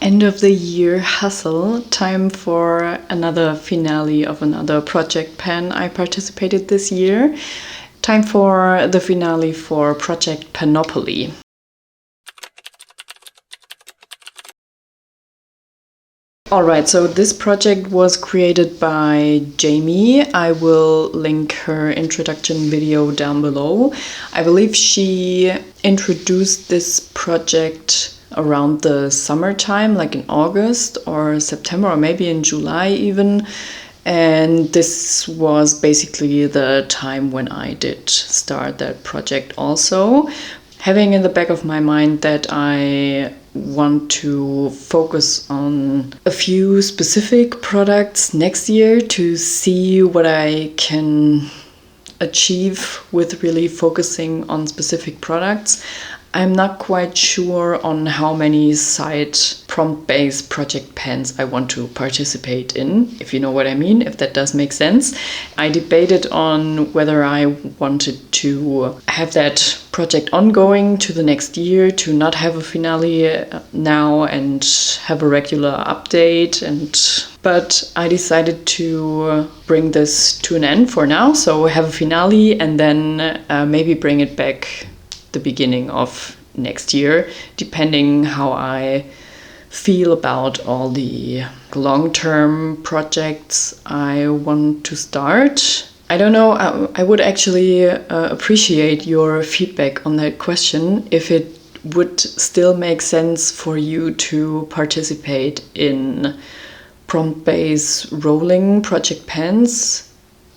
End of the year hustle. Time for another finale of another project pen I participated this year. Time for the finale for project PANOPOLY. Alright, so this project was created by Jamie. I will link her introduction video down below. I believe she introduced this project around the summertime, like in August or September, or maybe in July even. And this was basically the time when I did start that project also. Having in the back of my mind that I want to focus on a few specific products next year to see what I can achieve with really focusing on specific products. I'm not quite sure on how many side prompt-based project pens I want to participate in, if you know what I mean, if that does make sense. I debated on whether I wanted to have that project ongoing to the next year, to not have a finale now and have a regular update, but I decided to bring this to an end for now, so have a finale and then maybe bring it back the beginning of next year, depending how I feel about all the long-term projects I want to start. I don't know, I would actually appreciate your feedback on that question, if it would still make sense for you to participate in prompt-based rolling project pens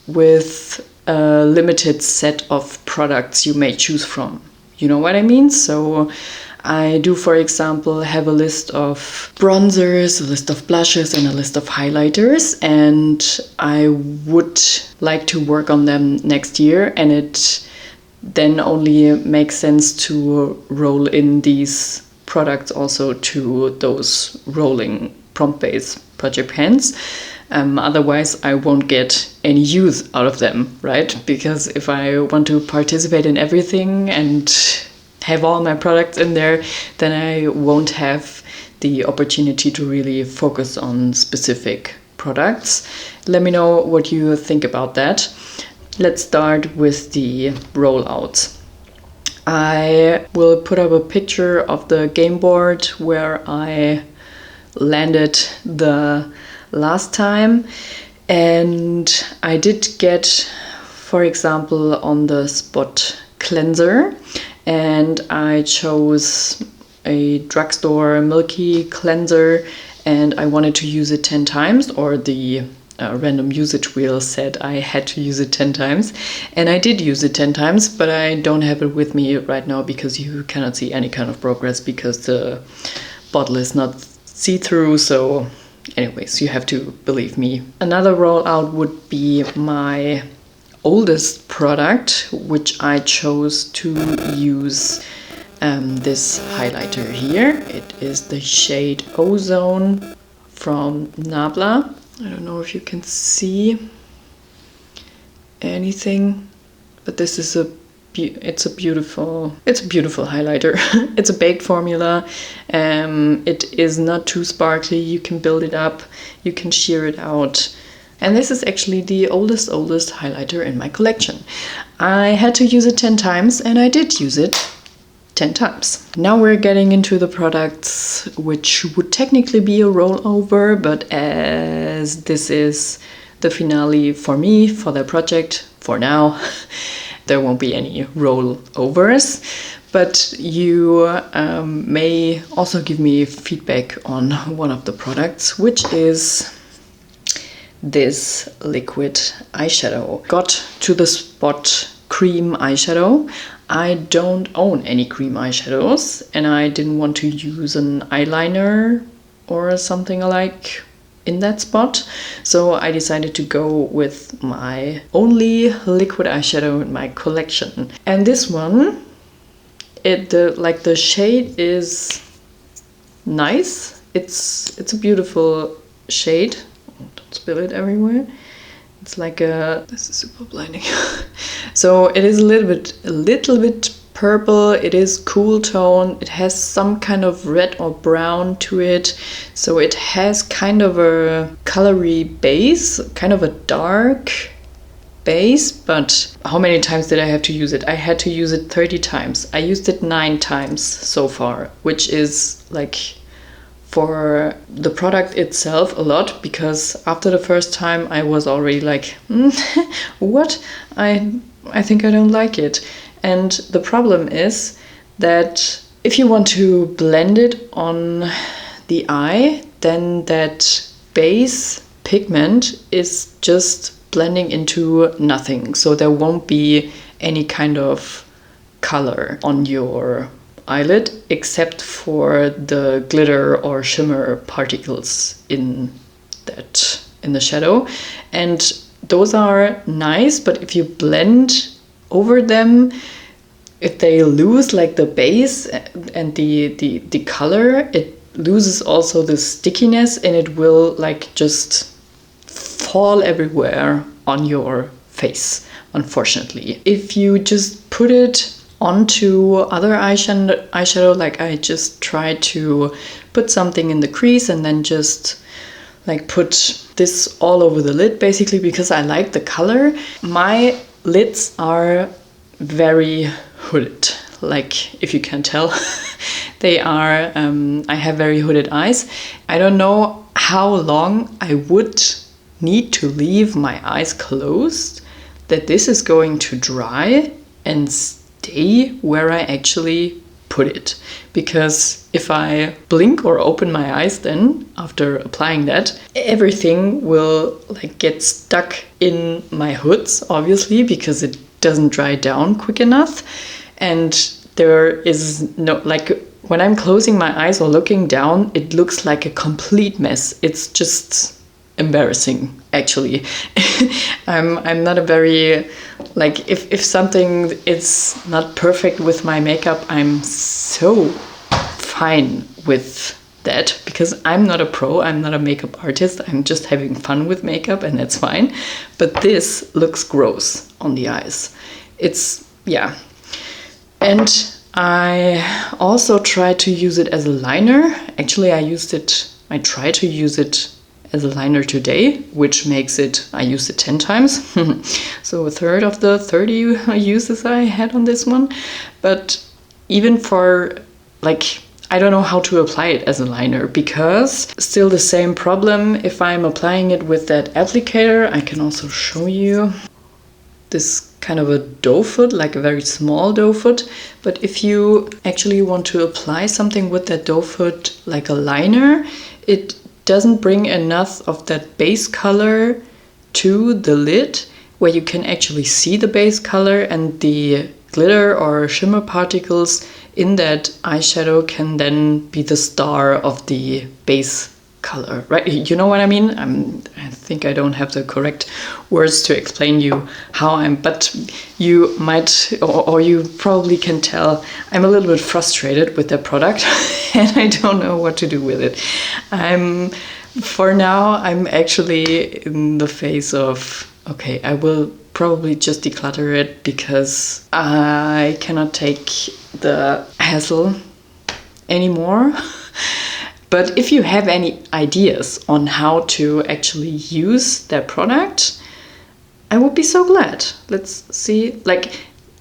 with a limited set of products you may choose from. You know what I mean? So I do, for example, have a list of bronzers, a list of blushes, and a list of highlighters, and I would like to work on them next year, and it then only makes sense to roll in these products also to those rolling prompt-based project pens. Otherwise, I won't get any use out of them, right? Because if I want to participate in everything and have all my products in there, then I won't have the opportunity to really focus on specific products. Let me know what you think about that. Let's start with the rollouts. I will put up a picture of the game board where I landed the last time, and I did get, for example, on the spot cleanser, and I chose a drugstore milky cleanser, and I wanted to use it 10 times, or the random usage wheel said I had to use it 10 times, and I did use it 10 times, but I don't have it with me right now because you cannot see any kind of progress because the bottle is not see-through, so anyways, you have to believe me. Another rollout would be my oldest product, which I chose to use this highlighter here. It is the shade Ozone from Nabla. I don't know if you can see anything, but this is it's a beautiful highlighter. It's a baked formula. It is not too sparkly. You can build it up, you can sheer it out. And this is actually the oldest highlighter in my collection. I had to use it 10 times, and I did use it 10 times. Now we're getting into the products which would technically be a rollover, but as this is the finale for me, for the project, for now, there won't be any rollovers, but you may also give me feedback on one of the products, which is this liquid eyeshadow. Got to the spot cream eyeshadow. I don't own any cream eyeshadows, and I didn't want to use an eyeliner or something like in that spot, so I decided to go with my only liquid eyeshadow in my collection. And this one, the shade is nice. It's a beautiful shade. Oh, don't spill it everywhere. It's like this is super blinding. So it is a little bit purple, it is cool tone, it has some kind of red or brown to it, so it has kind of a colory base, kind of a dark base. But how many times did I have to use it? I had to use it 30 times. I used it 9 times so far, which is like, for the product itself, a lot, because after the first time I was already like, what? I think I don't like it. And the problem is that if you want to blend it on the eye, then that base pigment is just blending into nothing. So there won't be any kind of color on your eyelid except for the glitter or shimmer particles in the shadow. And those are nice, but if you blend over them, if they lose like the base and the color, it loses also the stickiness, and it will like just fall everywhere on your face, unfortunately. If you just put it onto other eyeshadow, like I just try to put something in the crease and then just like put this all over the lid, basically, because I like the color. My lids are very hooded, like if you can tell. They are, I have very hooded eyes. I don't know how long I would need to leave my eyes closed that this is going to dry and stay where I actually put it. Because if I blink or open my eyes then after applying that, everything will like get stuck in my hoods, obviously, because it doesn't dry down quick enough. And there is no, like when I'm closing my eyes or looking down, it looks like a complete mess. It's just embarrassing, actually. I'm not a very, like, if something is not perfect with my makeup, I'm so fine with that, because I'm not a pro, I'm not a makeup artist, I'm just having fun with makeup, and that's fine. But this looks gross on the eyes. It's, yeah. And I also tried to use it as a liner. Actually, I tried to use it as a liner today, which makes it, I used it 10 times. So a third of the 30 uses I had on this one. But even for, like, I don't know how to apply it as a liner, because still the same problem if I'm applying it with that applicator. I can also show you this kind of a doe foot, like a very small doe foot. But if you actually want to apply something with that doe foot like a liner, it doesn't bring enough of that base color to the lid where you can actually see the base color, and the glitter or shimmer particles in that eyeshadow can then be the star of the base color, right? You know what I mean? I think I don't have the correct words to explain you how but you might, or you probably can tell, I'm a little bit frustrated with the product and I don't know what to do with it. For now, I'm actually in the phase of, okay, I will probably just declutter it because I cannot take the hassle anymore. But if you have any ideas on how to actually use that product, I would be so glad. Let's see, like,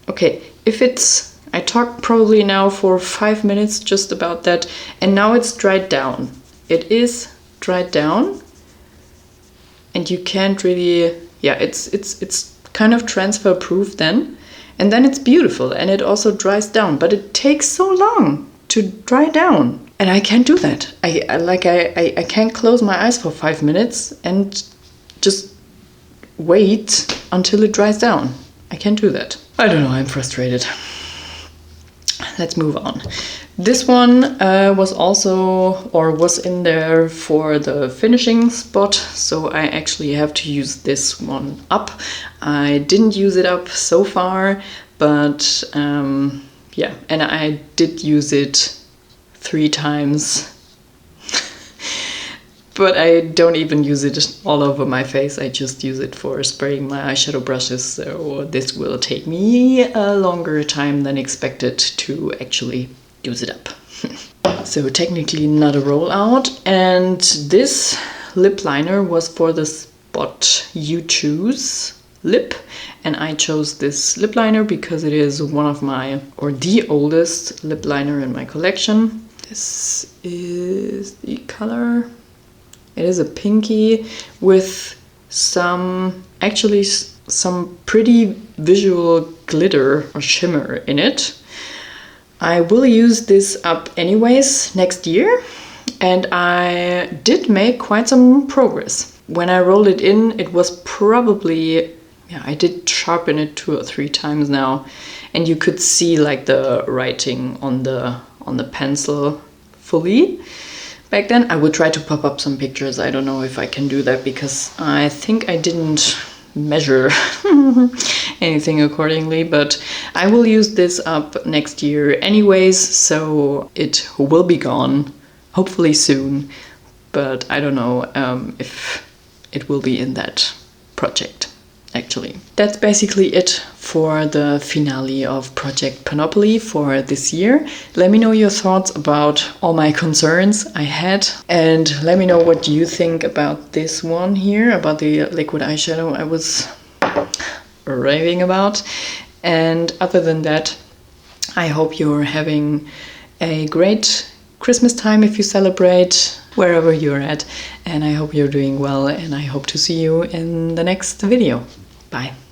okay, if it's, I talked probably now for 5 minutes just about that, and now it's dried down. It is dried down, and you can't really, yeah, it's kind of transfer proof then, and then it's beautiful, and it also dries down, but it takes so long to dry down. And I can't do that. I can't close my eyes for 5 minutes and just wait until it dries down. I can't do that. I don't know, I'm frustrated. Let's move on. This one was in there for the finishing spot, so I actually have to use this one up. I didn't use it up so far, but yeah, and I did use it 3 times But I don't even use it all over my face. I just use it for spraying my eyeshadow brushes. So this will take me a longer time than expected to actually use it up. So technically not a rollout. And this lip liner was for the Spot You Choose lip. And I chose this lip liner because it is one of my, or the oldest lip liner in my collection. This is the color. It is a pinky with some pretty visual glitter or shimmer in it. I will use this up anyways next year, and I did make quite some progress. When I rolled it in, it was probably, yeah, I did sharpen it 2 or 3 times now, and you could see like the writing on the pencil fully. Back then, I would try to pop up some pictures. I don't know if I can do that because I think I didn't measure anything accordingly, but I will use this up next year anyways, so it will be gone, hopefully soon, but I don't know if it will be in that project. Actually, that's basically it for the finale of Project Panopoly for this year. Let me know your thoughts about all my concerns I had, and let me know what you think about this one here, about the liquid eyeshadow I was raving about. And other than that, I hope you're having a great Christmas time if you celebrate, wherever you're at, and I hope you're doing well, and I hope to see you in the next video. Bye.